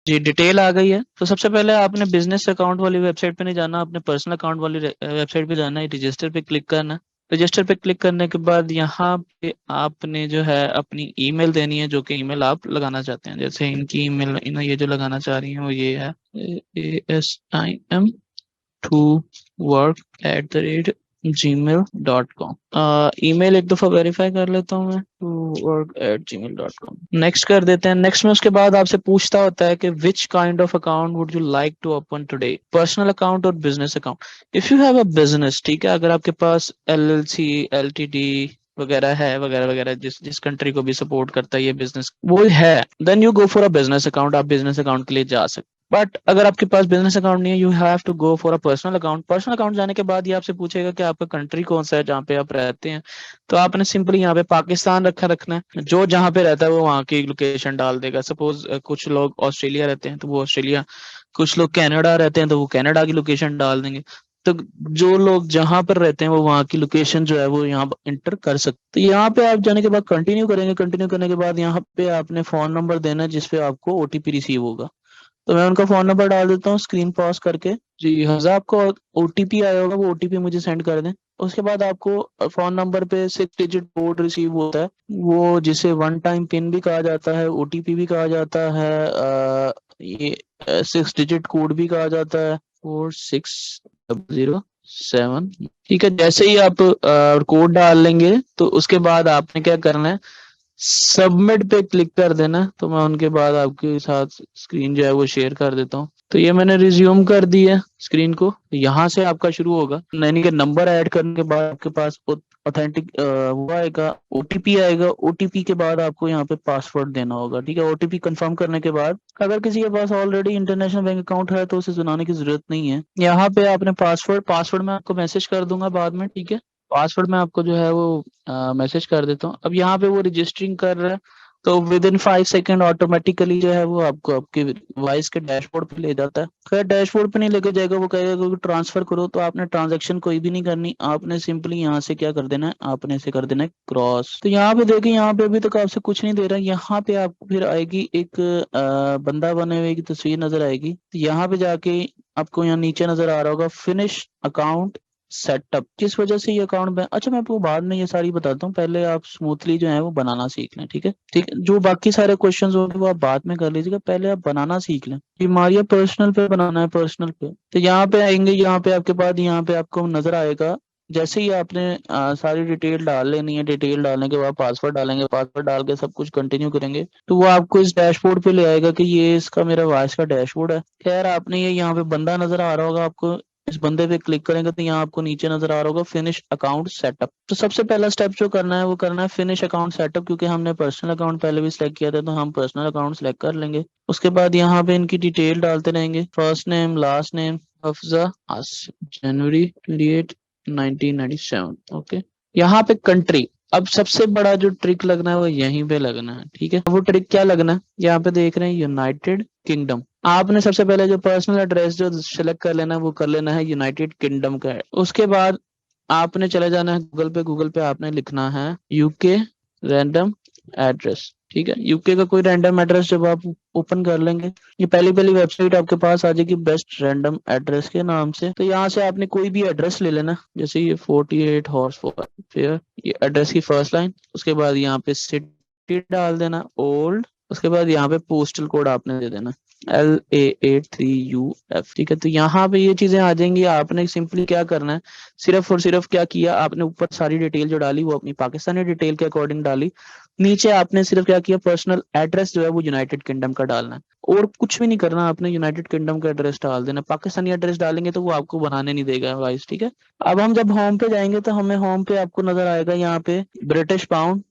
जी, detail आ गई है। तो सबसे पहले आपने बिजनेस अकाउंट वाली वेबसाइट पे नहीं जाना, अपने पर्सनल अकाउंट वाली वेबसाइट पे जाना है, रजिस्टर पे क्लिक करना है। रजिस्टर पे क्लिक करने के बाद यहाँ पे आपने जो है अपनी ईमेल देनी है, जो कि ईमेल आप लगाना चाहते हैं। जैसे इनकी ईमेल ये जो लगाना चाह रही है वो ये है, asim2work@gmail.com। ईमेल एक दफा वेरीफाई कर लेता हूँ मैं, towork@gmail.com। नेक्स्ट कर देते हैं। नेक्स्ट में उसके बाद आपसे पूछता होता है कि which kind of account would you like to open today, personal account और business account. If you have a business, ठीक है, अगर आपके पास LLC, LTD वगैरह है, वगैरह वगैरह, जिस जिस कंट्री को भी सपोर्ट करता है ये बिजनेस वो है, then you go for a business account, आप बिजनेस अकाउंट के लिए जा सकते। बट अगर आपके पास बिजनेस अकाउंट नहीं है, you have to go for a personal account. Personal account जाने के बाद ये आपसे पूछेगा कि आपका कंट्री कौन सा है जहाँ पे आप रहते हैं। तो आपने सिंपली यहाँ पे पाकिस्तान रखना है, जो जहाँ पे रहता है वो वहाँ की लोकेशन डाल देगा। सपोज कुछ लोग ऑस्ट्रेलिया रहते हैं तो वो ऑस्ट्रेलिया, कुछ लोग कनाडा रहते हैं तो वो कनाडा की लोकेशन डाल देंगे। तो जो लोग जहां पर रहते हैं वो वहाँ की लोकेशन जो है वो यहाँ इंटर कर सकते। तो यहाँ पे आप जाने के बाद कंटिन्यू करेंगे। कंटिन्यू करने के बाद यहाँ पे आपने फोन नंबर देना है जिसपे आपको OTP रिसीव होगा। तो मैं उनका फोन नंबर डाल देता हूँ स्क्रीन पॉज करके। जी हज़ा, आपको OTP आया होगा, वो OTP मुझे सेंड कर दें। उसके बाद आपको फोन नंबर पे 6 डिजिट कोड रिसीव होता है, वो जिसे वन टाइम पिन भी कहा जाता है, OTP भी कहा जाता है, ये 6 डिजिट कोड भी कहा जाता है, 4607। ठीक है, जैसे ही आप कोड डाल लेंगे तो उसके बाद आपने क्या करना है, सबमिट पे क्लिक कर देना। तो मैं उनके बाद आपके साथ स्क्रीन जो है वो शेयर कर देता हूँ। तो ये मैंने रिज्यूम कर दी है स्क्रीन को। यहाँ से आपका शुरू होगा, यानी कि नंबर ऐड करने के बाद आपके पास ऑथेंटिक वो आएगा, OTP आएगा। OTP के बाद आपको यहाँ पे पासवर्ड देना होगा। ठीक है, OTP कंफर्म करने के बाद अगर किसी के पास ऑलरेडी इंटरनेशनल बैंक अकाउंट है तो उसे सुनाने की जरूरत नहीं है। यहाँ पे आपने पासवर्ड मैं आपको मैसेज कर दूंगा बाद में। ठीक है, पासवर्ड मैं आपको जो है वो मैसेज कर देता हूँ। अब यहाँ पे वो रजिस्टरिंग कर रहा है, तो विद इन 5 सेकेंड ऑटोमेटिकली जो है वो आपको आपके वॉइस के डैशबोर्ड पे ले जाता है। खैर डैशबोर्ड पे नहीं लेके जाएगा, वो कहेगा कि ट्रांसफर करो। तो आपने ट्रांजैक्शन कोई भी नहीं करनी, आपने सिंपली यहाँ से क्या कर देना है, आपने इसे कर देना है क्रॉस। तो यहाँ पे देखिए, यहाँ पे अभी तक आपसे कुछ नहीं दे रहा। यहाँ पे आपको फिर आएगी एक बंदा बने हुए की तस्वीर नजर आएगी। तो यहाँ पे जाके आपको यहाँ नीचे नजर आ रहा होगा फिनिश अकाउंट सेटअप। किस वजह से ये अकाउंट में, अच्छा मैं आपको बाद में ये सारी बताता हूँ, पहले आप स्मूथली जो है वो बनाना सीख लें। ठीक है, ठीक है, जो बाकी सारे क्वेश्चंस होंगे वो आप बाद में कर लीजिएगा, पहले आप बनाना सीख लें। बीमारियां पर्सनल पे बनाना है, पर्सनल पे। तो यहाँ पे आएंगे, यहाँ पे आपके बाद यहाँ पे आपको नजर आएगा। जैसे ही आपने सारी डिटेल डाल लेनी है, डिटेल डालने के बाद पासवर्ड डालेंगे, पासवर्ड डाल के सब कुछ कंटिन्यू करेंगे तो वो आपको इस डैशबोर्ड पे ले आएगा कि ये इसका मेरा वॉइस का डैशबोर्ड है। खैर आपने ये यहाँ पे बंदा नजर आ रहा होगा आपको, इस बंदे पे क्लिक करेंगे तो यहाँ आपको नीचे नजर आ रहा होगा फिनिश अकाउंट सेटअप। तो सबसे पहला स्टेप जो करना है वो करना है फिनिश अकाउंट सेटअप, क्योंकि हमने पर्सनल अकाउंट पहले भी सिलेक्ट किया था तो हम पर्सनल अकाउंट सिलेक्ट कर लेंगे। उसके बाद यहाँ पे इनकी डिटेल डालते रहेंगे, first name, last name, Hafza Asif, जनवरी 28 1997। ओके, यहाँ पे कंट्री, अब सबसे बड़ा जो ट्रिक लगना है वो यहीं पे लगना है। ठीक है, वो ट्रिक क्या लगना है, यहाँ पे देख रहे हैं यूनाइटेड किंगडम। आपने सबसे पहले जो पर्सनल एड्रेस जो सिलेक्ट कर लेना है वो कर लेना है यूनाइटेड किंगडम का है। उसके बाद आपने चले जाना है गूगल पे। गूगल पे आपने लिखना है यूके रैंडम एड्रेस। ठीक है, यूके का कोई रैंडम एड्रेस जब आप ओपन कर लेंगे, ये पहली पहली वेबसाइट आपके पास आ जाएगी बेस्ट रैंडम एड्रेस के नाम से। तो यहाँ से आपने कोई भी एड्रेस ले लेना, जैसे ये 48 हॉर्स फेयर, ये एड्रेस की फर्स्ट लाइन। उसके बाद यहाँ पे सिटी डाल देना ओल्ड। उसके बाद यहाँ पे पोस्टल कोड आपने दे देना LA83UF। ठीक है, तो यहाँ पे ये चीजें आ जाएंगी। आपने सिंपली क्या करना है, सिर्फ और सिर्फ क्या किया आपने, ऊपर सारी डिटेल जो डाली वो अपनी पाकिस्तानी डिटेल के अकॉर्डिंग डाली। नीचे आपने सिर्फ क्या किया, पर्सनल एड्रेस जो है वो यूनाइटेड किंगडम का डालना है, और कुछ भी नहीं करना। आपने यूनाइटेड किंगडम का एड्रेस डाल देना। पाकिस्तानी एड्रेस डालेंगे तो वो आपको बनाने नहीं देगा वाइस। ठीक है, अब हम जब होम पे जाएंगे तो हमें होम पे आपको नजर आएगा यहाँ पे ब्रिटिश पाउंड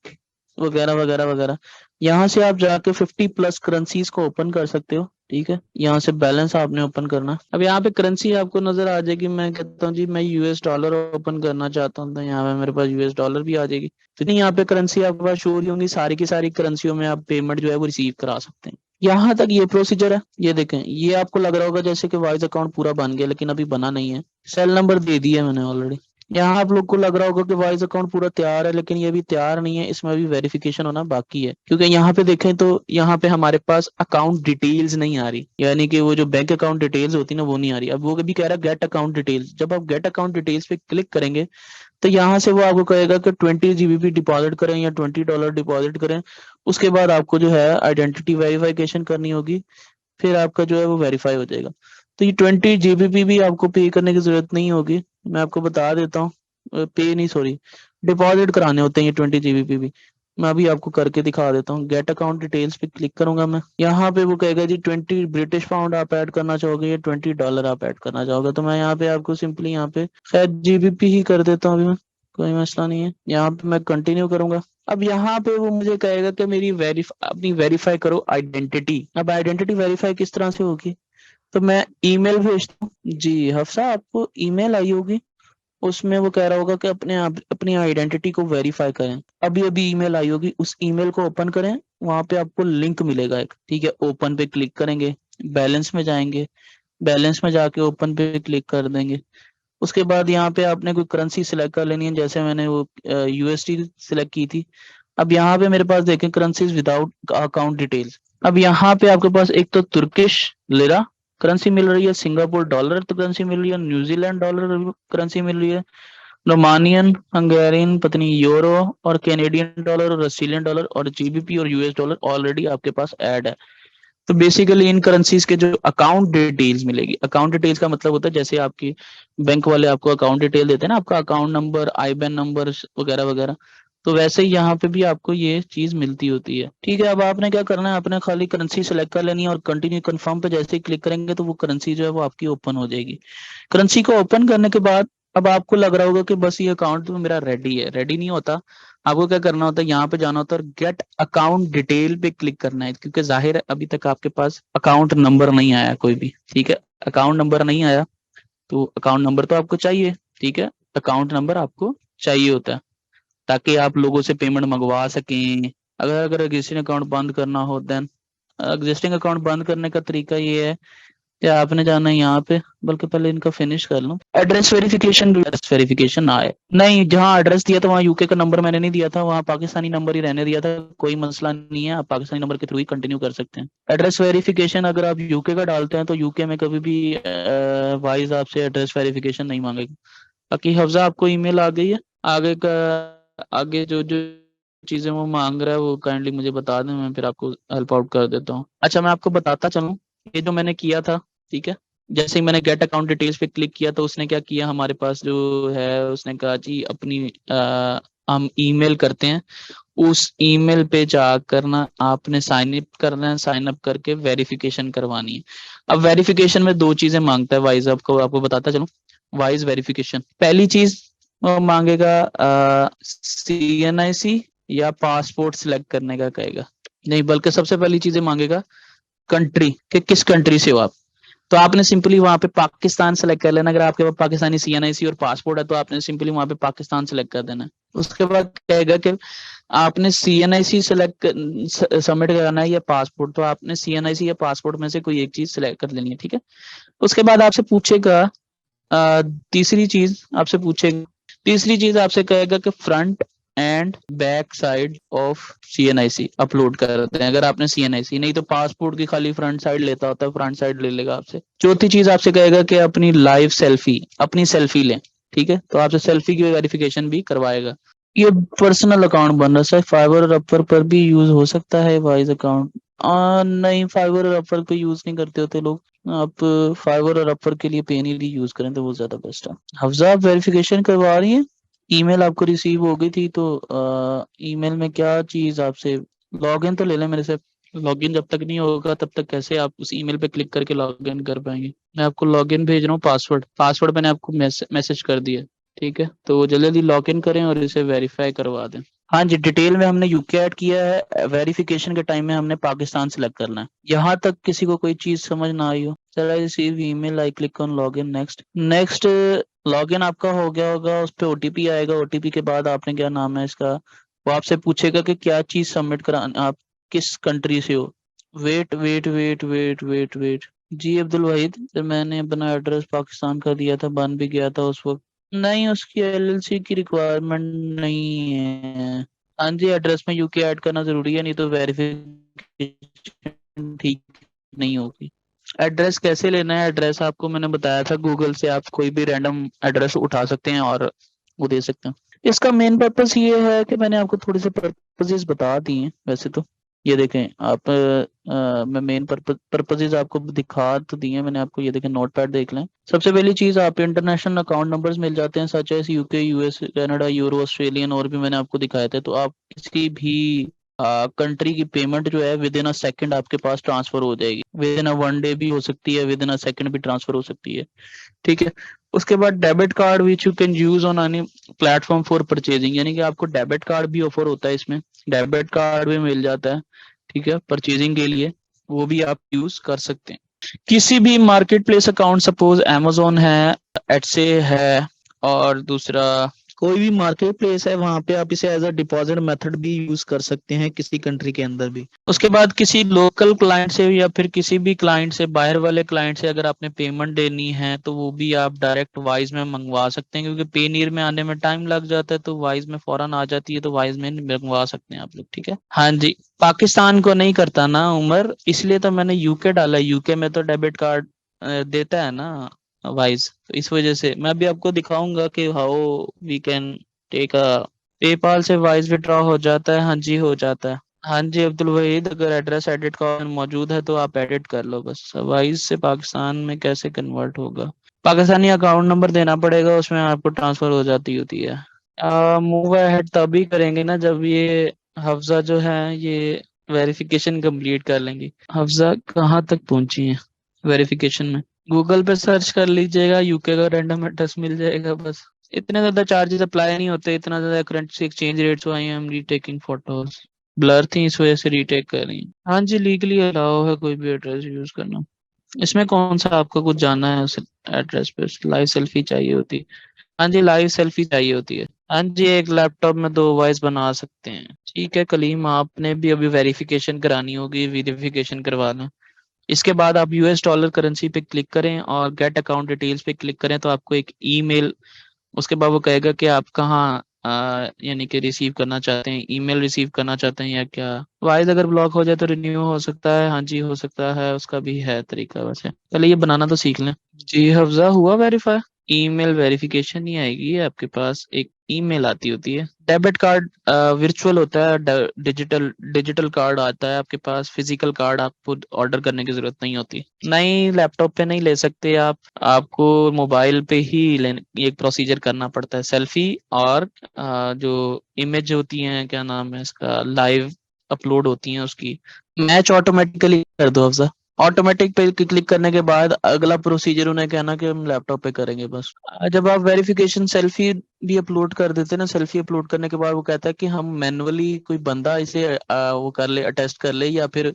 वगैरह वगैरह वगैरह। यहाँ से आप जाके 50+ करेंसीज को ओपन कर सकते हो। ठीक है, यहाँ से बैलेंस आपने ओपन करना। अब यहाँ पे करेंसी आपको नजर आ जाएगी। मैं कहता हूँ जी मैं US डॉलर ओपन करना चाहता हूँ, तो यहाँ पे मेरे पास US डॉलर भी आ जाएगी। तो नहीं, यहाँ पे करेंसी आपके पास शो हो रही होंगी, सारी की सारी करेंसियों में आप पेमेंट जो है वो रिसीव करा सकते हैं। यहाँ तक ये प्रोसीजर है। ये देखें, ये आपको लग रहा होगा जैसे कि वाइज अकाउंट पूरा बन गया, लेकिन अभी बना नहीं है। सेल नंबर दे दिया मैंने ऑलरेडी। यहाँ आप लोग को लग रहा होगा कि वाइज अकाउंट पूरा तैयार है, लेकिन ये भी तैयार नहीं है, इसमें भी वेरिफिकेशन होना बाकी है। क्योंकि यहाँ पे देखें तो यहाँ पे हमारे पास अकाउंट डिटेल्स नहीं आ रही, यानी कि वो जो बैंक अकाउंट डिटेल्स होती है ना वो नहीं आ रही। अब वो भी कह रहा है गेट अकाउंट डिटेल्स। जब आप गेट अकाउंट डिटेल्स पे क्लिक करेंगे तो यहाँ से वो आपको कहेगा कि 20 GBP डिपॉजिट करें या $20 डिपॉजिट करें। उसके बाद आपको जो है आइडेंटिटी वेरिफिकेशन करनी होगी, फिर आपका जो है वो वेरीफाई हो जाएगा। तो ये 20 GBP भी आपको पे करने की जरूरत नहीं होगी, मैं आपको बता देता हूँ। पे नहीं, सॉरी, डिपॉजिट कराने होते हैं ये 20 GBP भी। मैं अभी आपको करके दिखा देता हूँ। गेट अकाउंट डिटेल्स पे क्लिक करूंगा मैं, यहाँ पे वो कहेगा जी 20 ब्रिटिश पाउंड आप ऐड करना चाहोगे या $20 आप ऐड करना चाहोगे। तो मैं यहाँ पे आपको सिंपली यहाँ पे शायद GBP ही कर देता हूँ अभी मैं, कोई मसला नहीं है। यहाँ पे मैं कंटिन्यू करूंगा। अब यहाँ पे वो मुझे कहेगा कि मेरी अपनी वेरीफाई करो आइडेंटिटी। अब आइडेंटिटी वेरीफाई किस तरह से होगी, तो मैं ईमेल भेजता हूँ जी। हफ्सा आपको ईमेल आई होगी, उसमें वो कह रहा होगा कि अपने आप अपनी आइडेंटिटी को वेरीफाई करें। अभी अभी ईमेल आई होगी, उस ईमेल को ओपन करें, वहां पे आपको लिंक मिलेगा एक, ठीक है। ओपन पे क्लिक करेंगे, बैलेंस में जाएंगे, बैलेंस में जाके ओपन पे क्लिक कर देंगे। उसके बाद यहाँ पे आपने कोई करेंसी सिलेक्ट कर लेनी है, जैसे मैंने वो USD सिलेक्ट की थी। अब यहाँ पे मेरे पास देखें करेंसीज विदाउट अकाउंट डिटेल्स। अब यहाँ पे आपके पास एक तो तुर्किश लिरा करेंसी मिल रही है, सिंगापुर डॉलर तो करेंसी मिल रही है, न्यूजीलैंड डॉलर करेंसी मिल रही है, रोमानियन, हंगेरियन, पत्नी यूरो और कैनेडियन डॉलर और ऑस्ट्रेलियन डॉलर और GBP और US डॉलर ऑलरेडी आपके पास ऐड है। तो बेसिकली इन करेंसीज के जो अकाउंट डिटेल्स मिलेगी, अकाउंट डिटेल्स का मतलब होता है जैसे आपकी बैंक वाले आपको अकाउंट डिटेल देते हैं ना, आपका अकाउंट नंबर, IBAN नंबर वगैरह वगैरह, तो वैसे ही यहाँ पे भी आपको ये चीज मिलती होती है, ठीक है। अब आपने क्या करना है, आपने खाली करेंसी सेलेक्ट कर लेनी है और कंटिन्यू कंफर्म पे जैसे ही क्लिक करेंगे तो वो करेंसी जो है वो आपकी ओपन हो जाएगी। करेंसी को ओपन करने के बाद अब आपको लग रहा होगा कि बस ये अकाउंट तो मेरा रेडी है, रेडी नहीं होता। आपको क्या करना होता है, यहाँ पे जाना होता है और गेट अकाउंट डिटेल पे क्लिक करना है, क्योंकि जाहिर है अभी तक आपके पास अकाउंट नंबर नहीं आया कोई भी, ठीक है। अकाउंट नंबर नहीं आया तो अकाउंट नंबर तो आपको चाहिए, ठीक है। अकाउंट नंबर आपको चाहिए होता है ताकि आप लोगों से पेमेंट मंगवा सकें। अगर अगर एग्जिस्टिंग अकाउंट बंद करना हो, देन एग्जिस्टिंग अकाउंट बंद करने का तरीका ये है कि आपने जाना है यहाँ पे, बल्कि पहले इनका फिनिश कर लो। एड्रेस वेरिफिकेशन, एड्रेस वेरिफिकेशन आए नहीं, जहाँ एड्रेस दिया था वहाँ यूके का नंबर मैंने नहीं दिया था, वहाँ पाकिस्तानी नंबर ही रहने दिया था। कोई मसला नहीं है, आप पाकिस्तानी नंबर के थ्रू ही कंटिन्यू कर सकते हैं। एड्रेस वेरिफिकेशन अगर आप यूके का डालते हैं तो यूके में कभी भी वाइज आपसे एड्रेस वेरिफिकेशन नहीं मांगेगा। बाकी हफ्जा आपको ईमेल आ गई है, आगे का आगे जो जो चीजें वो मांग रहा है वो काइंडली मुझे बता दें, मैं फिर आपको हेल्प आउट कर देता हूँ। अच्छा, मैं आपको बताता चलूँ ये जो मैंने किया था, ठीक है। जैसे ही मैंने गेट अकाउंट डिटेल्स पे क्लिक किया तो उसने क्या किया, हमारे पास जो है उसने कहा जी अपनी हम ईमेल करते हैं, उस ईमेल पे जाकर ना आपने साइन अप करना है, साइन अप करके वेरिफिकेशन करवानी है। अब वेरिफिकेशन में दो चीजें मांगता है वाइज, आपको बताता चलूं। वाइज वेरिफिकेशन पहली चीज वो मांगेगा CNIC या पासपोर्ट सिलेक्ट करने का कहेगा, नहीं बल्कि सबसे पहली चीजें मांगेगा कंट्री कि किस कंट्री से हो आप। तो आपने सिंपली वहां पे पाकिस्तान सेलेक्ट कर लेना। अगर आपके पास पाकिस्तानी CNIC और पासपोर्ट है तो आपने सिंपली वहां पे पाकिस्तान सेलेक्ट कर देना है। उसके बाद कहेगा कि आपने CNIC सेलेक्ट सबमिट करना है या पासपोर्ट, तो आपने CNIC या पासपोर्ट में से कोई एक चीज सेलेक्ट कर लेनी है, ठीक है। उसके बाद आपसे पूछेगा तीसरी चीज आपसे पूछेगा, तीसरी चीज आपसे कहेगा कि front end back side of CNIC upload कर दें। अगर आपने CNIC, नहीं तो पासपोर्ट की खाली फ्रंट साइड लेता होता है, फ्रंट साइड ले लेगा आपसे। चौथी चीज आपसे कहेगा कि अपनी लाइव सेल्फी, अपनी सेल्फी लें, ठीक है। तो आपसे सेल्फी की वेरिफिकेशन भी करवाएगा। ये पर्सनल अकाउंट बन रहा है, फाइवर और अपवर पर भी यूज हो सकता है वाइज अकाउंट। नहीं, फाइवर और अपवर पे यूज नहीं करते होते लोग, आप फाइवर और अपवर के लिए पेनीली यूज करें तो वो ज्यादा बेस्ट है। हफ्जा, आप वेरिफिकेशन करवा रही हैं? ईमेल आपको रिसीव हो गई थी तो ईमेल में क्या चीज आपसे, लॉगिन तो ले लें मेरे से। लॉगिन जब तक नहीं होगा तब तक कैसे आप उस ईमेल पे क्लिक करके लॉगिन कर पाएंगे। मैं आपको लॉगिन भेज रहा हूँ, पासवर्ड पासवर्ड मैंने आपको मैसेज कर दिया, ठीक है। तो वो जल्दी जल्दी लॉगिन करें और इसे वेरीफाई करवा दें। हाँ जी, डिटेल में हमने यूके ऐड किया है, वेरिफिकेशन के टाइम में हमने पाकिस्तान सिलेक्ट करना है। यहाँ तक किसी को कोई चीज समझ ना आई हो? चल, I receive email, I click on login, next next. Login आपका हो गया होगा, उस पर OTP आएगा, OTP के बाद आपने क्या नाम है इसका, वो आपसे पूछेगा कि क्या चीज सबमिट करा, आप किस कंट्री से हो। Wait wait wait wait wait wait, जी अब्दुल वाहिद, जब मैंने अपना एड्रेस पाकिस्तान का दिया था, बन भी गया था उस वक्त, नहीं, उसकी एलएलसी की रिक्वायरमेंट नहीं है। हाँ जी, एड्रेस में यूके ऐड करना जरूरी है, नहीं तो वेरिफिकेशन ठीक नहीं होगी। एड्रेस कैसे लेना है? एड्रेस आपको मैंने बताया था, गूगल से आप कोई भी रैंडम एड्रेस उठा सकते हैं और वो दे सकते हैं। इसका मेन पर्पस ये है कि मैंने आपको थोड़े से पर्पसेस बता दिए हैं वैसे तो। ये देखें आप, मैं मेन पर्पसेस आपको दिखा तो दिए हैं मैंने आपको। ये देखें, नोटपैड देख लें। सबसे पहली चीज, आप इंटरनेशनल अकाउंट नंबर्स मिल जाते हैं, such as UK, US, Canada, euro, Australian, और भी मैंने आपको दिखाए थे। तो आप किसी भी कंट्री की पेमेंट जो है विद इन अ सेकंड आपके पास ट्रांसफर हो जाएगी। With in a one day भी हो सकती है, विद इन अ सेकंड भी ट्रांसफर हो सकती है। ठीक है। उसके बाद debit card which you can use on any platform for purchasing, यानी कि आपको डेबिट कार्ड भी ऑफर होता है इसमें। डेबिट कार्ड भी मिल जाता है, ठीक है, परचेजिंग के लिए। वो भी आप यूज कर सकते हैं। किसी भी market place account, suppose amazon है, एटसे है, और दूसरा कोई भी मार्केट प्लेस है, वहां पे आप इसे एज अ डिपॉजिट मेथड भी यूज कर सकते हैं किसी कंट्री के अंदर भी। उसके बाद किसी लोकल क्लाइंट से या फिर किसी भी क्लाइंट से, बाहर वाले क्लाइंट से अगर आपने पेमेंट देनी है तो वो भी आप डायरेक्ट वाइज में मंगवा सकते हैं, क्योंकि पेनीर में आने में टाइम लग जाता है, तो वाइज में फौरन आ जाती है, तो वाइज में मंगवा सकते हैं आप लोग। ठीक है। हाँ जी। पाकिस्तान को नहीं करता ना उमर, इसलिए तो मैंने यूके डाला। यूके में तो डेबिट कार्ड देता है ना वाइज, तो इस वजह से मैं भी आपको दिखाऊंगा कि how we can take a. PayPal से वाइज विड्रॉ हो जाता है, हाँ जी हो जाता है। हाँ जी अब्दुल वहीद, अगर एड्रेस एडिट का ऑप्शन मौजूद है तो आप एडिट कर लो बस। वाइज से पाकिस्तान में कैसे कन्वर्ट होगा? पाकिस्तानी अकाउंट नंबर देना पड़ेगा, उसमें आपको ट्रांसफर हो जाती होती है। मूव अहेड तभी करेंगे ना जब ये हफ्जा जो है ये वेरिफिकेशन कंप्लीट कर लेंगी। हफ्जा कहाँ तक पहुंची है वेरिफिकेशन में? गूगल पे सर्च कर लीजिएगा, यूके का रैंडम एड्रेस मिल जाएगा बस। इतने ज्यादा चार्जेस अप्लाई नहीं होते, इतना ज्यादा currency exchange rates I am retaking photos blur थी, इस वजह से रीटेक कर रही हैं। हाँ जी, लीगली अलाउ है कोई भी एड्रेस यूज करना। इसमें कौन सा आपका कुछ जानना है? उस एड्रेस पे लाइव सेल्फी चाहिए होती है? हाँ जी, लाइव सेल्फी चाहिए होती है। हाँ जी, एक लैपटॉप में दो वॉइस बना सकते हैं। ठीक है कलीम, आपने भी अभी वेरिफिकेशन करानी होगी, वेरिफिकेशन करवा लें। इसके बाद आप यूएस डॉलर करेंसी पे क्लिक करें और गेट अकाउंट डिटेल्स पे क्लिक करें, तो आपको एक ईमेल, उसके बाद वो कहेगा कि आप कहाँ यानी कि रिसीव करना चाहते हैं, ईमेल रिसीव करना चाहते हैं या क्या। वाइज अगर ब्लॉक हो जाए तो रिन्यू हो सकता है, हाँ जी हो सकता है, उसका भी है तरीका। वैसे पहले ये बनाना तो सीख लें। जी हफ्जा, हुआ वेरीफाई? ईमेल वेरिफिकेशन ही आएगी, आपके पास एक ईमेल आती होती है। डेबिट कार्ड वर्चुअल होता है, डिजिटल डिजिटल कार्ड आता है आपके पास। फिजिकल कार्ड आपको ऑर्डर करने की जरूरत नहीं होती। नहीं, लैपटॉप पे नहीं ले सकते आप, आपको मोबाइल पे ही एक प्रोसीजर करना पड़ता है। सेल्फी और जो इमेज होती है, क्या नाम है इसका, लाइव अपलोड होती हैं उसकी मैच ऑटोमेटिकली कर दो अफजा। ऑटोमेटिक पे क्लिक करने के बाद अगला प्रोसीजर उन्हें कहना कि हम लैपटॉप पे करेंगे बस। जब आप वेरिफिकेशन सेल्फी भी अपलोड कर देते हैं ना, सेल्फी अपलोड करने के बाद वो कहता है कि हम मैनुअली कोई बंदा इसे वो कर ले, अटेस्ट कर ले, या फिर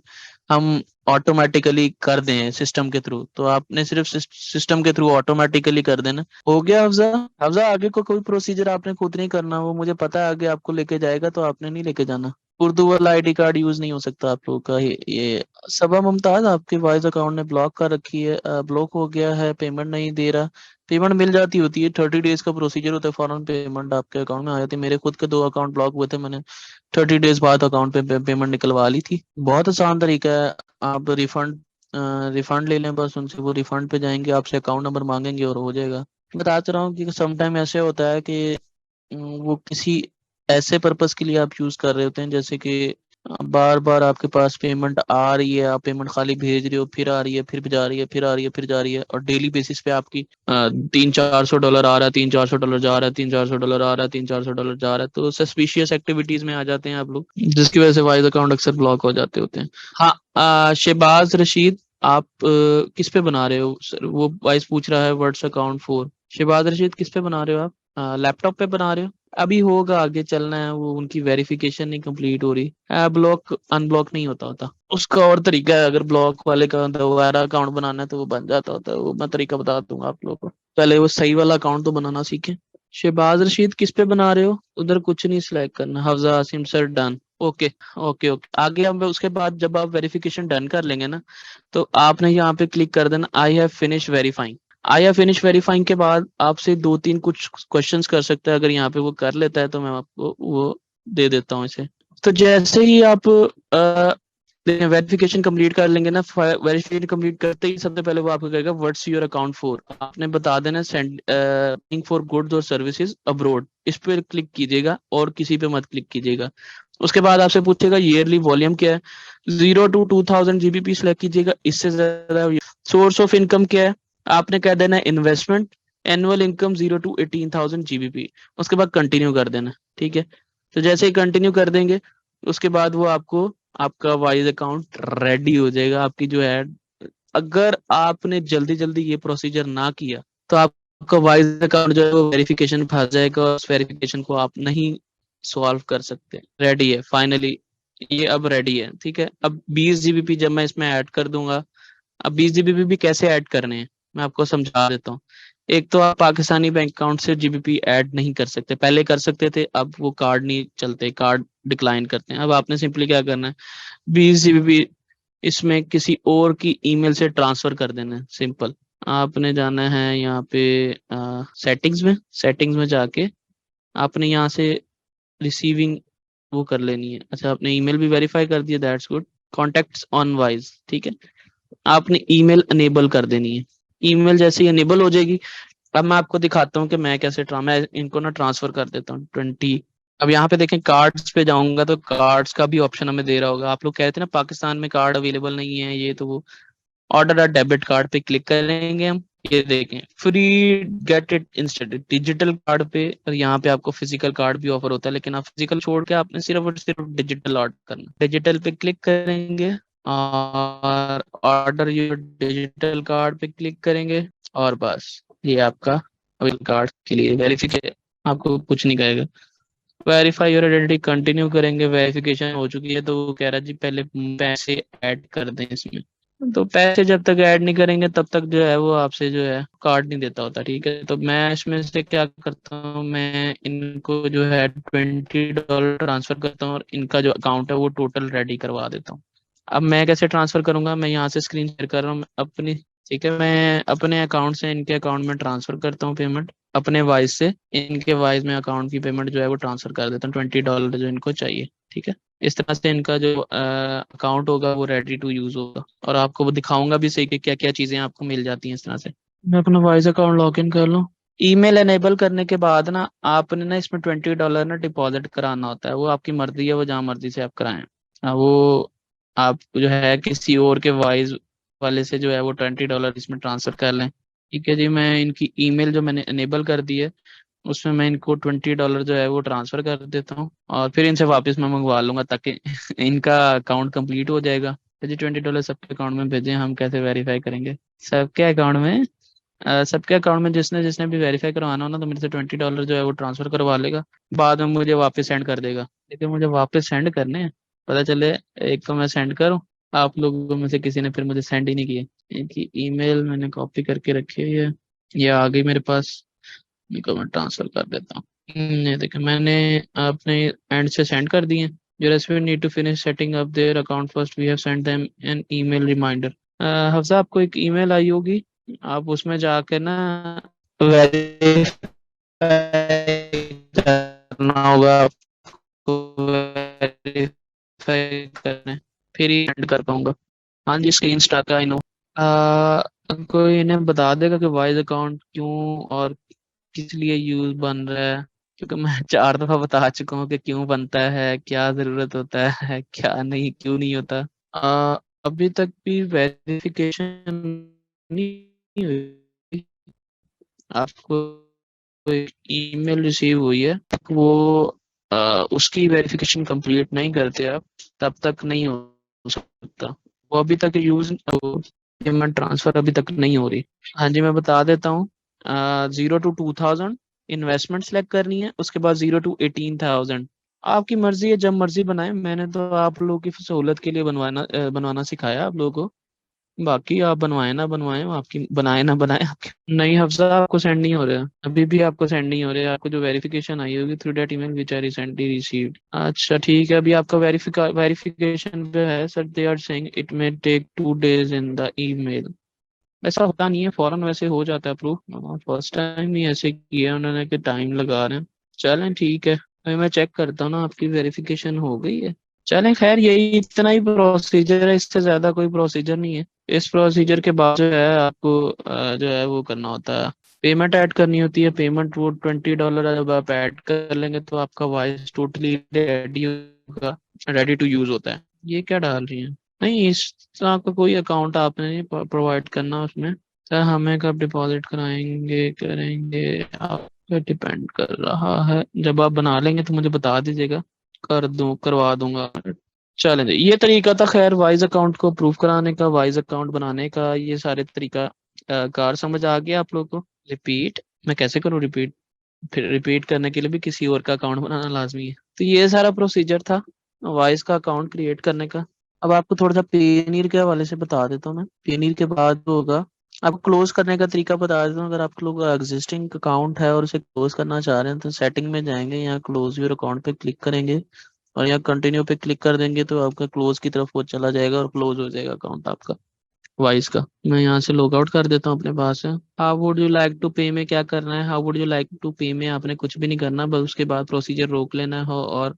हम ऑटोमेटिकली कर दें सिस्टम के थ्रू। तो आपने सिर्फ सिस्टम के थ्रू ऑटोमेटिकली कर देना। हो गया हफ्जा। हफ्जा, आगे को कोई प्रोसीजर आपने खुद नहीं करना, वो मुझे पता है आगे आपको लेके जाएगा, तो आपने नहीं लेके जाना। उर्दू वाला आईडी कार्ड यूज नहीं हो सकता आप लोगों का। ये सबा मुमताज, आपके वॉइस अकाउंट ने ब्लॉक कर रखी है, ब्लॉक हो गया है, पेमेंट नहीं दे रहा। पेमेंट मिल जाती होती है, 30 डेज का प्रोसीजर होता है, फौरन पेमेंट आपके अकाउंट में आ जाती है। मेरे खुद के 2 अकाउंट ब्लॉक हुए थे, मैंने 30 डेज बाद अकाउंट पे पेमेंट निकलवा ली थी। बहुत आसान तरीका है। आप रिफंड ले लें बस उनसे, वो रिफंड पे जाएंगे, आपसे अकाउंट नंबर मांगेंगे और हो जाएगा। बता रहा हूँ कि समटाइम ऐसे होता है कि वो किसी ऐसे पर्पस के लिए आप यूज कर रहे होते हैं, जैसे कि बार बार आपके पास पेमेंट आ रही है, आप पेमेंट खाली भेज रहे हो, फिर आ रही है, फिर जा रही है, फिर आ रही है, फिर जा रही है, और डेली बेसिस पे आपकी 300-400 डॉलर आ रहा है, 300-400 डॉलर जा रहा है, 300-400 डॉलर आ रहा है, 300-400 डॉलर जा रहा है, तो सस्पिशियस एक्टिविटीज में आ जाते हैं आप लोग, जिसकी वजह से वाइज अकाउंट अक्सर ब्लॉक हो जाते होते हैं। हाँ, शहबाज रशीद, आप किस पे बना रहे हो सर? वो वाइस पूछ रहा है वर्ड्स अकाउंट 4। शहबाज रशीद, किस पे बना रहे हो आप? लैपटॉप पे बना रहे हो? अभी होगा, आगे चलना है, वो उनकी वेरिफिकेशन नहीं कंप्लीट हो रही। ब्लॉक अनब्लॉक नहीं होता होता, उसका और तरीका है। अगर ब्लॉक वाले का दोबारा अकाउंट बनाना है तो वो बन जाता होता है, वो मैं तरीका बता दूंगा आप लोगों को। पहले वो सही वाला अकाउंट तो बनाना सीखें। शहबाज रशीद, किस पे बना रहे हो? उधर कुछ नहीं सिलेक्ट करना। Hafza Asim sir, done. Okay okay okay, आगे हम उसके बाद जब आप वेरिफिकेशन डन कर लेंगे ना, तो आपने यहाँ पे क्लिक कर देना, आई हैव फिनिश वेरीफाइंग। आया फिनिश वेरीफाइंग के बाद आपसे 2-3 कुछ क्वेश्चंस कर सकता है, अगर यहाँ पे वो कर लेता है तो मैं आपको वो दे देता हूँ इसे। तो जैसे ही आप वेरिफिकेशन कंप्लीट कर लेंगे ना, वेरिफिकेशन कंप्लीट करते ही सबसे पहले वो आपको कहेगा व्हाट्स योर अकाउंट फॉर, आपने बता देना सेंडिंग फॉर गुड्स और सर्विसेज अब्रॉड, इस पे क्लिक कीजिएगा और किसी पे मत क्लिक कीजिएगा। उसके बाद आपसे पूछेगा ईयरली वॉल्यूम क्या है, 0 to 2000 GBP सिलेक्ट कीजिएगा, इससे ज्यादा। सोर्स ऑफ इनकम क्या है, आपने कह देना investment, annual income 0 to 18,000 GBP, उसके बाद कंटिन्यू कर देना। ठीक है, तो जैसे ही कंटिन्यू कर देंगे उसके बाद वो आपको आपका वाइज अकाउंट रेडी हो जाएगा। आपकी जो है, अगर आपने जल्दी जल्दी ये प्रोसीजर ना किया तो आपका वाइज अकाउंट जो है वो वेरिफिकेशन फंस जाएगा, उस वेरिफिकेशन को आप नहीं सॉल्व कर सकते। रेडी है फाइनली, ये अब रेडी है। ठीक है, अब 20 GBP जब मैं इसमें ऐड कर दूंगा, अब 20 GBP भी कैसे ऐड करने हैं मैं आपको समझा देता हूँ। एक तो आप पाकिस्तानी बैंक अकाउंट से जीबीपी ऐड नहीं कर सकते, पहले कर सकते थे, अब वो कार्ड नहीं चलते, कार्ड डिक्लाइन करते हैं। अब आपने सिंपली क्या करना है, 20 GBP इसमें किसी और की ईमेल से ट्रांसफर कर देना है। सिंपल, आपने जाना है यहाँ पे सेटिंग्स में जाके आपने यहाँ से रिसीविंग वो कर लेनी है। अच्छा, आपने ईमेल भी वेरीफाई कर दिया, that's good. Contacts on wise, ठीक है, आपने ईमेल अनेबल कर देनी है। ईमेल जैसे ही अनेबल हो जाएगी, अब मैं आपको दिखाता हूँ कि मैं कैसे मैं इनको ना ट्रांसफर कर देता हूँ 20। अब यहाँ पे देखें, कार्ड्स पे जाऊंगा तो कार्ड्स का भी ऑप्शन हमें दे रहा होगा। आप लोग कहते हैं ना पाकिस्तान में कार्ड अवेलेबल नहीं है, ये तो वो, ऑर्डर अ डेबिट कार्ड पे क्लिक करेंगे हम। ये देखें, free get it instant digital card पे, और यहाँ पे आपको फिजिकल कार्ड भी ऑफर होता है, लेकिन आप फिजिकल छोड़ के आपने सिर्फ और सिर्फ डिजिटल ऑर्डर करना। डिजिटल पे क्लिक करेंगे और ऑर्डर योर डिजिटल कार्ड पे क्लिक करेंगे, और बस ये आपका कार्ड के लिए वेरिफिकेशन, आपको कुछ नहीं कहेगा। वेरीफाई योर आइडेंटिटी कंटिन्यू करेंगे, वेरिफिकेशन हो चुकी है तो वो कह रहा है जी पहले पैसे ऐड कर दें इसमें। तो पैसे जब तक ऐड नहीं करेंगे तब तक जो है वो आपसे जो है कार्ड नहीं देता होता। ठीक है, तो मैं इसमें से क्या करता हूँ, मैं इनको जो है $20 ट्रांसफर करता हूँ और इनका जो अकाउंट है वो टोटल रेडी करवा देता हूँ। अब मैं कैसे ट्रांसफर करूंगा, मैं यहाँ से स्क्रीन शेयर कर रहा हूँ अपनी। ठीक है, मैं अपने अकाउंट से इनके अकाउंट में ट्रांसफर करता हूँ पेमेंट, अपने वाइज से इनके वाइज में अकाउंट की पेमेंट जो है वो ट्रांसफर कर देता हूँ, $20 जो इनको चाहिए। ठीक है, इस तरह से इनका जो अकाउंट होगा वो रेडी टू यूज होगा, और आपको वो दिखाऊंगा भी सही कि क्या क्या चीजें आपको मिल जाती हैं इस तरह से। मैं अपना वाइज अकाउंट लॉग इन कर लूँ। ईमेल एनेबल करने के बाद ना आपने ना इसमें $20 ना डिपॉजिट कराना होता है, वो आपकी मर्जी है, वो जहाँ मर्जी से आप कराएं। वो आप जो है किसी और के वाइज वाले से जो है वो $20 इसमें ट्रांसफर कर लें। ठीक है जी, मैं इनकी ईमेल जो मैंने एनेबल कर दी है उसमें मैं इनको $20 जो है वो ट्रांसफर कर देता हूँ, और फिर इनसे वापस मैं मंगवा लूंगा ताकि इनका अकाउंट कंप्लीट हो जाएगा। तो जी $20 सबके अकाउंट में भेजें, हम कैसे वेरीफाई करेंगे सबके अकाउंट में? सबके अकाउंट में जिसने जिसने भी वेरीफाई करवाना हो ना, तो मेरे से $20 जो है वो ट्रांसफर करवा लेगा, बाद में मुझे वापस सेंड कर देगा। लेकिन मुझे वापस सेंड करने हैं, पता चले एक तो मैं सेंड करूँ, आप लोगों में से किसी ने फिर मुझे सेंड ही नहीं किए। इनकी ईमेल मैंने कॉपी करके रखी हुई है, ये आ गई मेरे पास, इनको मैं ट्रांसफर कर देता हूँ। ये देखिए मैंने अपने एंड से सेंड कर दिए। Your recipient need to finish setting up their account first. We have sent them an email reminder. Hafsa, आपको एक ईमेल आई होगी, आप उसमें जाके ना वेरीफाई करना होगा, आपको वेरीफाई करना है, फिर ही सेंड कर पाऊंगा। हाँ जी, स्क्रीन स्टार्ट आई नो। कोई इन्हें बता देगा कि वाइज अकाउंट क्यों और किस लिए यूज बन रहा है, क्योंकि मैं 4 दफा बता चुका हूँ कि क्यों बनता है, क्या जरूरत होता है, क्या नहीं, क्यों नहीं होता। अभी तक भी वेरिफिकेशन नहीं हुई, आपको एक ईमेल रिसीव हुई है, वो उसकी वेरिफिकेशन कंप्लीट नहीं करते आप तब तक नहीं हो सकता, वो अभी तक यूज पेमेंट ट्रांसफर अभी तक नहीं हो रही। हाँ जी, मैं बता देता हूँ। 0 to 2000 इन्वेस्टमेंट सेलेक्ट करनी है, उसके बाद 0 to 18,000, आपकी मर्जी है, जब मर्जी बनाए, मैंने तो आप लोगों की सहूलत के लिए बनवाना सिखाया आप लोगों को, बाकी आप बनवाए ना बनवाए, आपकी बनाए ना बनाए आपकी। नहीं हफ्सा, आपको सेंड नहीं हो रहा, अभी भी आपको सेंड नहीं हो रहा, आपको जो वेरिफिकेशन आई होगी through that email which I recently received. अच्छा ठीक है, अभी आपका वेरिफिकेशन पे है sir, they are saying it may take 2 days in the email. ऐसा होता नहीं है फौरन, वैसे हो जाता है अप्रूव। फर्स्ट टाइम ही ऐसे किया उन्होंने कि टाइम लगा रहे हैं। चलें ठीक है, अभी मैं चेक करता हूँ ना आपकी वेरिफिकेशन हो गई है। चलें खैर, यही इतना ही प्रोसीजर है, इससे ज्यादा कोई प्रोसीजर नहीं है। इस प्रोसीजर के बाद जो है आपको जो है वो करना होता है, पेमेंट ऐड करनी होती है। पेमेंट वो $20 जब आप ऐड कर लेंगे तो आपका वॉइस टोटली रेडी होगा, रेडी टू यूज होता है। ये क्या डाल रही है? नहीं, इस तरह का कोई अकाउंट आपने नहीं प्रोवाइड करना उसमें। सर हमें कब डिपॉजिट कराएंगे करेंगे आप पे डिपेंड कर रहा है। जब आप बना लेंगे तो मुझे बता दीजिएगा, कर दूं करवा दूंगा। चलें जी, ये तरीका था खैर वाइज अकाउंट को अप्रूव कराने का, वाइज अकाउंट बनाने का। ये सारे तरीका कार समझ आ गया आप लोगों को? रिपीट मैं कैसे करूँ रिपीट? फिर रिपीट करने के लिए भी किसी और का अकाउंट बनाना लाजमी है। तो ये सारा प्रोसीजर था वाइज का अकाउंट क्रिएट करने का। अब आपको थोड़ा सा पेनीर के हवाले से बता देता हूँ मैं। पेनीर के बाद जो होगा, आपको क्लोज करने का तरीका बता देता हूँ। अगर आपके लोग एग्जिस्टिंग अकाउंट है और उसे क्लोज करना चाह रहे हैं तो सेटिंग में जाएंगे, यहाँ क्लोज योर अकाउंट पे क्लिक करेंगे और यहाँ कंटिन्यू पे क्लिक कर देंगे तो आपका क्लोज की तरफ वो चला जाएगा और क्लोज हो जाएगा अकाउंट आपका वाइस का। मैं यहाँ से लॉग आउट कर देता हूँ अपने पास से। How would you like to pay में क्या करना है? How would you like to pay में आपने कुछ भी नहीं करना, बस उसके बाद प्रोसीजर रोक लेना है और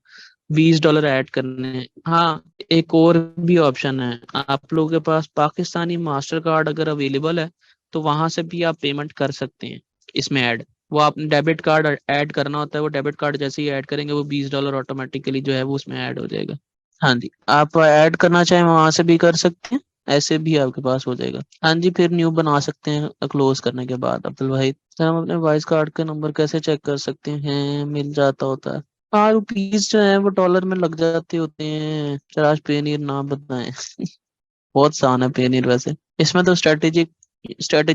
$20 ऐड करने हैं। हाँ, एक और भी ऑप्शन है, आप लोगों के पास पाकिस्तानी मास्टर कार्ड अगर अवेलेबल है तो वहां से भी आप पेमेंट कर सकते हैं इसमें ऐड। वो आपने डेबिट कार्ड ऐड करना होता है, वो डेबिट कार्ड जैसे ही ऐड करेंगे वो $20 ऑटोमेटिकली जो है वो उसमें ऐड हो जाएगा। हाँ जी, आप ऐड करना चाहें वहां से भी कर सकते हैं, ऐसे भी आपके पास हो जाएगा। हाँ जी, फिर न्यू बना सकते हैं क्लोज करने के बाद। अब्दुल भाई सर, हम अपने वॉइस कार्ड का नंबर कैसे चेक कर सकते हैं? मिल जाता होता है। हाँ, रुपीज जो है वो डॉलर में लग जाते होते हैं। सर आज पेनीर ना बताएं। बहुत आसान है पेनीर वैसे। इसमें तो स्ट्रेटेजी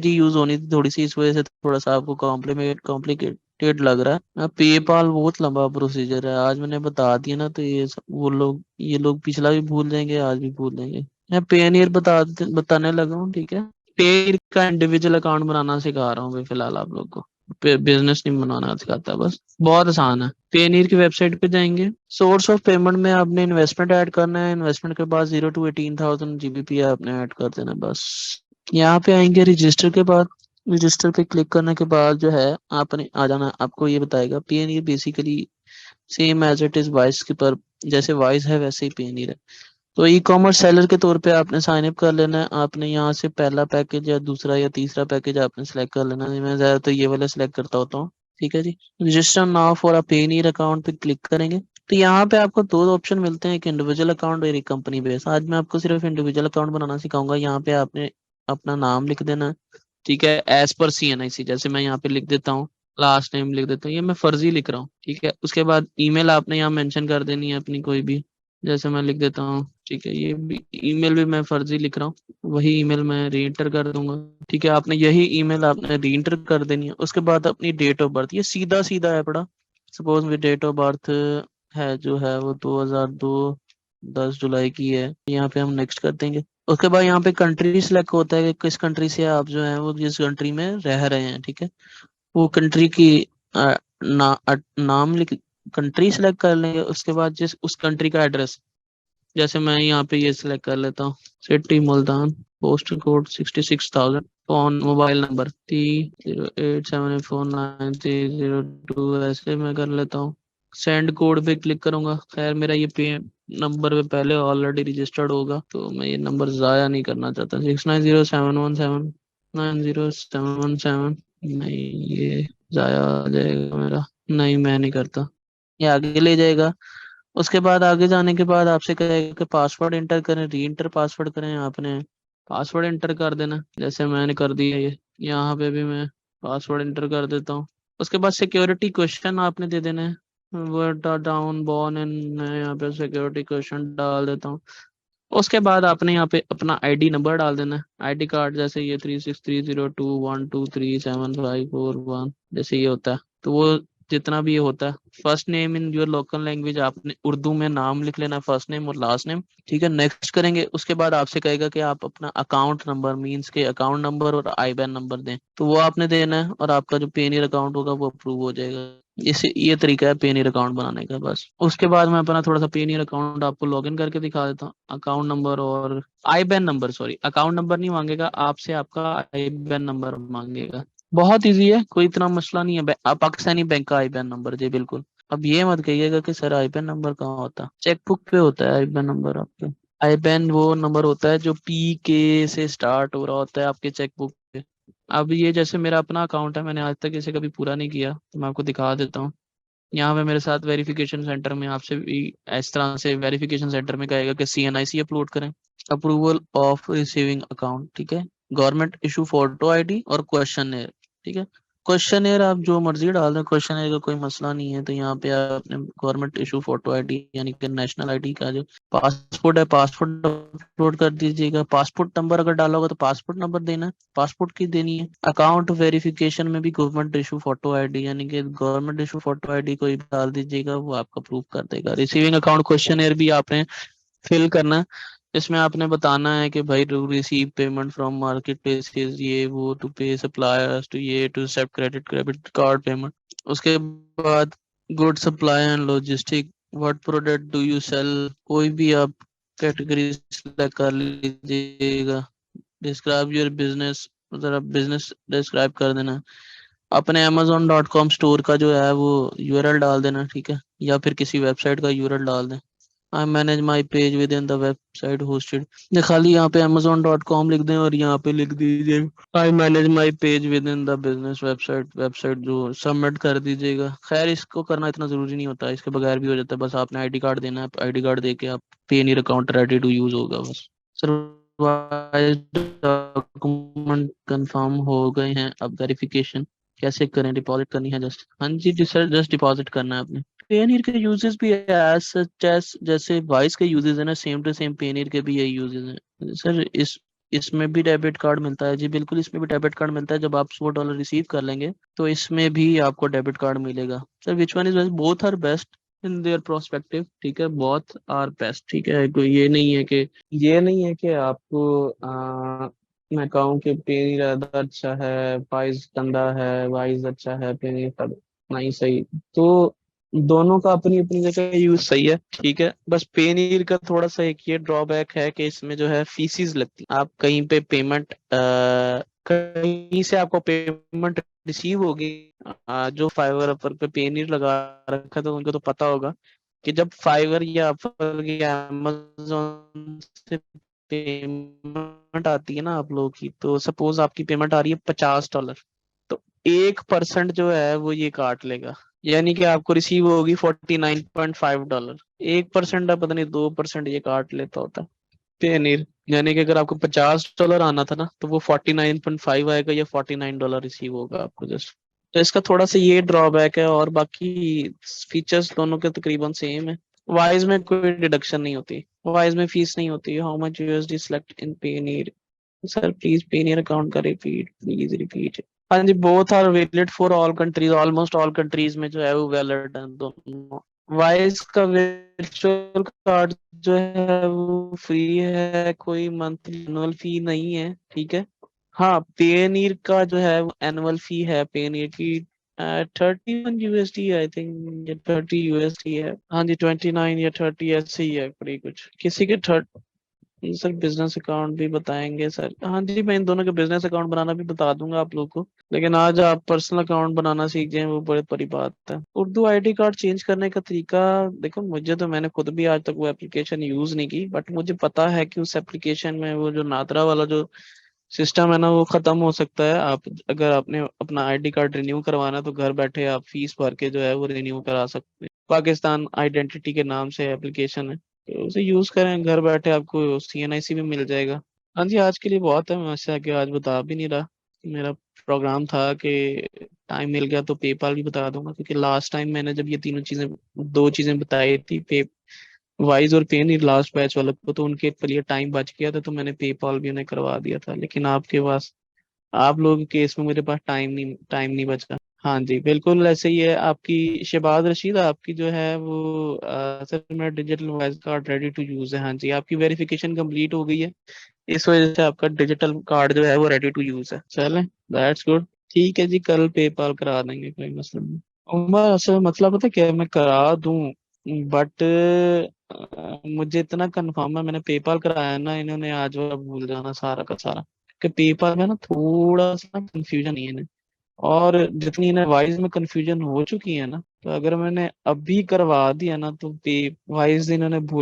यूज होनी थी थोड़ी सी, इस वजह से थोड़ा सा आपको कॉम्प्लिकेटेड लग रहा है। पेपाल बहुत लंबा प्रोसीजर है, आज मैंने बता दिया ना तो ये लोग पिछला भी भूल जाएंगे, आज भी भूल जाएंगे। मैं पेनीर बताने लगा हूँ, ठीक है। पेनीर का इंडिविजुअल अकाउंट बनाना सिखा रहा हूँ मैं फिलहाल आप लोग को, बिजनेस नहीं बनाना सिखाता, बस बहुत आसान है। पेनीर की वेबसाइट पे जाएंगे, सोर्स ऑफ पेमेंट में आपने इन्वेस्टमेंट ऐड करना है। इन्वेस्टमेंट के बाद 0 to 18,000 GBP आपने ऐड कर देना है बस। यहाँ पे आएंगे रजिस्टर के बाद, रजिस्टर पे क्लिक करने के बाद जो है आपने आ जाना। आपको ये बताएगा Payoneer basically same as it is voice के पर, जैसे वॉइस है वैसे ही पेनीर है। तो ई कॉमर्स सेलर के तौर पे आपने साइन अप कर लेना है। आपने यहाँ से पहला पैकेज या दूसरा या तीसरा पैकेज आपने सेलेक्ट कर लेना है। मैं ज्यादातर ये वाला सेलेक्ट करता होता हूँ, ठीक है जी। Register now for a Payoneer account पे क्लिक करेंगे तो यहाँ पे आपको दो ऑप्शन मिलते हैं, एक इंडिविजुअल अकाउंट और एक कंपनी बेस। आज मैं आपको सिर्फ इंडिविजुअल अकाउंट बनाना सिखाऊंगा। यहाँ पे आपने अपना नाम लिख देना है, ठीक है, एज पर CNIC। जैसे मैं यहाँ पे लिख देता हूँ, लास्ट नेम लिख देता हूँ, ये मैं फर्जी लिख रहा हूँ, ठीक है। उसके बाद ईमेल आपने यहाँ मेंशन कर देनी है अपनी कोई भी, जैसे मैं लिख देता हूँ, ठीक है। ये भी ईमेल भी मैं फर्जी लिख रहा हूँ, वही ईमेल मैं री एंटर कर दूंगा, ठीक है। आपने यही ईमेल आपने री एंटर कर देनी है। उसके बाद अपनी डेट ऑफ बर्थ, ये सीधा सीधा है बड़ा। सपोज मेरी डेट ऑफ बर्थ है जो है वो 2002 10 जुलाई की है, यहाँ पे हम नेक्स्ट कर देंगे। उसके बाद यहाँ पे कंट्री सिलेक्ट होता है कि किस कंट्री से आप जो है वो जिस कंट्री में रह रहे हैं, ठीक है। वो कंट्री की नाम लिख, कंट्री सिलेक्ट कर लेंगे। उसके बाद जिस उस कंट्री का एड्रेस, जैसे मैं यहाँ पे ये सिलेक्ट कर लेता हूँ, city Multan, postal code 66,000, phone mobile number 308784930 ऐसे मैं कर लेता हूँ। सेंड कोड पे क्लिक करूंगा। खैर मेरा ये पे नंबर पे पहले ऑलरेडी रजिस्टर्ड होगा तो मैं ये नंबर जाया नहीं करना चाहता। 6907179071 नहीं, ये जाया हो जाएगा मेरा, नहीं मैं नहीं करता। ये आगे ले जाएगा। उसके बाद आगे जाने के बाद आपसे कहेगा कि पासवर्ड इंटर करें, री इंटर पासवर्ड करें। आपने पासवर्ड इंटर कर देना, जैसे मैंने कर दिया। ये यहाँ पे भी मैं पासवर्ड इंटर कर देता हूँ। उसके बाद सिक्योरिटी क्वेश्चन आपने दे देना है, वर्ड डाउन बॉर्न एंड, मैं यहाँ पे सिक्योरिटी क्वेश्चन डाल देता हूँ। उसके बाद आपने यहाँ पे अपना ID नंबर डाल देना है, ID कार्ड, जैसे ये 363021237541 जैसे ये होता है तो वो जितना भी ये होता है, first name in your local language, आपने उर्दू में नाम लिख लेना, फर्स्ट नेम और लास्ट नेम, ठीक है। नेक्स्ट करेंगे, उसके बाद आपसे कहेगा कि आप अपना अकाउंट नंबर, मींस के अकाउंट नंबर और आईबैन नंबर दें, तो वो आपने देना है, और आपका जो पेनीर अकाउंट होगा वो अप्रूव हो जाएगा। इसे ये तरीका है पेनीर अकाउंट बनाने का बस। उसके बाद मैं अपना थोड़ा सा पेनीर अकाउंट आपको लॉगिन करके दिखा देता हूँ। अकाउंट नंबर और आईबैन नंबर, सॉरी अकाउंट नंबर नहीं मांगेगा आपसे, आपका आईबैन नंबर मांगेगा। बहुत इजी है, कोई इतना मसला नहीं है। पाकिस्तानी बैंक का आईबैन नंबर, जी बिल्कुल। अब ये मत कहिएगा कि सर आईबैन नंबर कहाँ होता है, चेकबुक पे होता है आईबैन नंबर आपके। आईबैन वो नंबर होता है जो पी के से स्टार्ट हो रहा होता है आपके चेकबुक पे। अब ये जैसे मेरा अपना अकाउंट है, मैंने आज तक इसे कभी पूरा नहीं किया, तो मैं आपको दिखा देता हूँ। यहाँ पे मेरे साथ वेरिफिकेशन सेंटर में आपसे भी इस तरह से वेरिफिकेशन सेंटर में कहेगा कि CNIC अपलोड करें, अप्रूवल ऑफ रिसीविंग अकाउंट, ठीक है। गवर्नमेंट इशू फोटो आईडी और क्वेश्चन है, ठीक है। क्वेश्चन आप जो मर्जी डाल दें, क्वेश्चन का कोई मसला नहीं है। तो यहाँ पे आपने गवर्नमेंट इशू फोटो आईडी यानी कि नेशनल आईडी का जो पासपोर्ट है, पासपोर्ट अपलोड कर दीजिएगा। पासपोर्ट नंबर अगर डाला होगा तो पासपोर्ट नंबर देना है, पासपोर्ट की देनी है। अकाउंट वेरिफिकेशन में भी गवर्नमेंट इशू फोटो आईडी यानी कि गवर्नमेंट इशू फोटो आईडी कोई भी डाल दीजिएगा, वो आपका प्रूफ कर देगा। रिसीविंग अकाउंट क्वेश्चन भी आपने फिल करना है। इसमें आपने बताना है कि भाई to receive payment from marketplaces, ये वो, टू पे सप्लायर्स, टू ये to accept credit credit card payment. उसके बाद good supply and logistic, what product do you sell, कोई भी आप कैटेगरी सेलेक्ट कर लीजिएगा। डिस्क्राइब योर बिजनेस, मतलब बिजनेस डिस्क्राइब कर देना। अपने amazon.com स्टोर का जो है वो यूआरएल डाल देना, ठीक है, या फिर किसी वेबसाइट का यूआरएल डाल दें। I manage my page with in the website hosted, ये खाली यहाँ पे amazon.com लिख दें और यहाँ पे लिख दीजिए I manage my page with in the business website, website जो सबमिट कर दीजिएगा। खैर इसको करना इतना जरूरी नहीं होता, इसके बगैर भी हो जाता है, बस आपने आईडी कार्ड देना है, आईडी कार्ड देके आप पेनीर अकाउंट रेडी टू यूज होगा बस। डॉक्यूमेंट कंफर्म हो गए हैं, अब वेरिफिकेशन कैसे करें, डिपॉजिट करनी है जस्ट, हाँ जी सर जस्ट डिपॉजिट करना है आपने। पेनीर के यूजेस भी एज सच एज जैसे वाइस के यूजेस है ना, सेम टू सेम पेनीर के भी यही यूजेस हैं सर। इसमें भी डेबिट कार्ड मिलता है, जी बिल्कुल इसमें भी डेबिट कार्ड मिलता है। जब आप $100 रिसीव कर लेंगे तो इसमें भी आपको डेबिट कार्ड मिलेगा। Sir which one is best, both are best in their prospective, ठीक है, बोथ आर बेस्ट, ठीक है। कोई ये नहीं है कि आपको मैं कहूँ कि पेनीर ज़्यादा अच्छा है, वाइज गंदा है, वाइज अच्छा है, पेनीर सब नहीं सही। तो दोनों का अपनी अपनी जगह यूज सही है, ठीक है। बस पेनीर का थोड़ा सा एक ये ड्रॉबैक है कि इसमें जो है फीसिस लगती है। आप कहीं पे पेमेंट कहीं से आपको पेमेंट रिसीव होगी, जो फाइवर पर पे पेनीर लगा रखा है तो उनको तो पता होगा कि जब फाइवर या अपवर या अमेज़न से पेमेंट आती है ना आप लोगों की, तो सपोज आपकी पेमेंट आ रही है $50, तो 1% जो है वो ये काट लेगा, यानी कि आपको रिसीव होगी $49.5। 1% है, पता नहीं 2% ये काट लेता होता है पेनीर। यानी कि अगर आपको $50 आना था ना, तो वो 49.5 आएगा या $49 रिसीव होगा आपको जस्ट। तो इसका थोड़ा सा ये ड्रॉबैक है, और बाकी फीचर्स दोनों के तकरीबन सेम है। वाइज में कोई डिडक्शन नहीं होती, वाइज में फीस नहीं होती। How much USD select in Payoneer, sir please Payoneer account का रिपीट, प्लीज रिपीट। हाँ जी, both are valid for all countries, almost all countries में जो है वो वैलिड है दोनों। वाइज का वर्चुअल कार्ड जो है वो फ्री है, कोई मंथली एनुअल फी नहीं है, ठीक है। हाँ पेनीर का जो है वो एनुअल फी है पेनीर की, 31 USD आई थिंक, या 30 USD है। हाँ जी 29 या 30 ऐसे ही है, फ्री कुछ किसी के सर बिजनेस अकाउंट भी बताएंगे सर, हाँ जी मैं इन दोनों के बिजनेस अकाउंट बनाना भी बता दूंगा आप लोग को, लेकिन आज आप पर्सनल अकाउंट बनाना सीख जाएं वो बड़ी बड़ी बात है। उर्दू आईडी कार्ड चेंज करने का तरीका, देखो मुझे तो, मैंने खुद भी आज तक वो एप्लीकेशन यूज नहीं की, बट मुझे पता है कि उस एप्लीकेशन में वो जो नादरा वाला जो सिस्टम है ना वो खत्म हो सकता है। आप अगर आपने अपना आईडी कार्ड रिन्यू करवाना है, तो घर बैठे आप फीस भर के जो है वो रिन्यू करा सकते हैं। पाकिस्तान आइडेंटिटी के नाम से एप्लीकेशन है, तो उसे यूज करें, घर बैठे आपको CNIC भी मिल जाएगा। हाँ जी आज के लिए बहुत है, मैं इससे आगे आज बता भी नहीं रहा। मेरा प्रोग्राम था कि टाइम मिल गया तो पेपाल भी बता दूंगा, क्योंकि लास्ट टाइम मैंने जब ये तीनों चीजें, दो चीजें बताई थी, पे वाइज और पेन, लास्ट बैच वालों को, तो उनके लिए टाइम बच गया था, तो मैंने पेपाल भी उन्हें करवा दिया था। लेकिन आपके पास, आप लोगों के केस में मेरे पास टाइम नहीं बचा। हाँ जी, बिल्कुल ऐसे ही है। आपकी शहबाज रशीद, आपकी जो है वो सर मेरा digital voice card ready to use है। हाँ जी, आपकी वेरिफिकेशन कंप्लीट हो गई है, इस वजह से आपका डिजिटल कार्ड जो है वो रेडी टू यूज है। चलें, दैट्स गुड। ठीक है जी, कल पेपाल करा देंगे, कोई मसला नहीं। उमर असल मतलब पता क्या है, मैं करा दूं, बट मुझे इतना कंफर्म है, मैंने पेपाल कराया है ना, इन्होंने आज वाला भूल जाना सारा का सारा, कि पेपाल में ना थोड़ा सा कंफ्यूजन ही है ना। और जितनी इन्हें वाइज में कंफ्यूजन हो चुकी है ना, तो अगर मैंने अभी करवा दिया ना तो पे वाइज इन्होंने भूल